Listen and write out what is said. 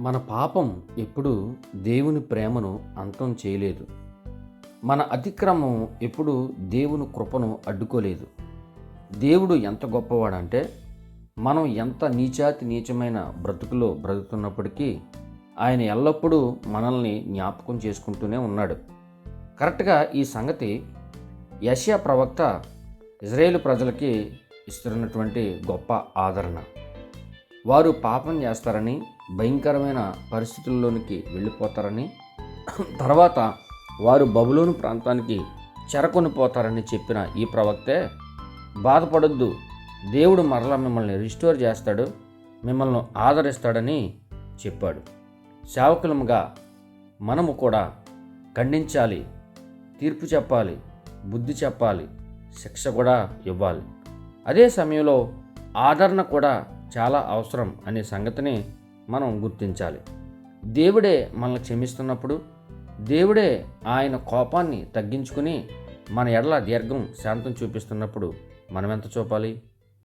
మన పాపం ఎప్పుడూ దేవుని ప్రేమను అంతం చేయలేదు. మన అతిక్రమం ఎప్పుడూ దేవుని కృపను అడ్డుకోలేదు. దేవుడు ఎంత గొప్పవాడంటే, మనం ఎంత నీచాతి నీచమైన బ్రతుకులో బ్రతుకుతున్నప్పటికీ ఆయన ఎల్లప్పుడూ మనల్ని జ్ఞాపకం చేసుకుంటూనే ఉన్నాడు. కరెక్ట్గా ఈ సంగతి యెషయా ప్రవక్త ఇజ్రాయేలు ప్రజలకి ఇస్తున్నటువంటి గొప్ప ఆదరణ. వారు పాపం చేస్తారని, భయంకరమైన పరిస్థితుల్లోనికి వెళ్ళిపోతారని, తర్వాత వారు బబులోను ప్రాంతానికి చెరకొనిపోతారని చెప్పిన ఈ ప్రవక్తే, బాధపడొద్దు, దేవుడు మరలా మిమ్మల్ని రిస్టోర్ చేస్తాడు, మిమ్మల్ని ఆదరిస్తాడని చెప్పాడు. సేవకులముగా మనము కూడా ఖండించాలి, తీర్పు చెప్పాలి, బుద్ధి చెప్పాలి, శిక్ష కూడా ఇవ్వాలి. అదే సమయంలో ఆదరణ కూడా చాలా అవసరం అనే సంగతిని మనం గుర్తించాలి. దేవుడే మనల్ని క్షమిస్తున్నప్పుడు, దేవుడే ఆయన కోపాన్ని తగ్గించుకుని మన ఎడల దీర్ఘం శాంతం చూపిస్తున్నప్పుడు మనం ఎంత చూపాలి?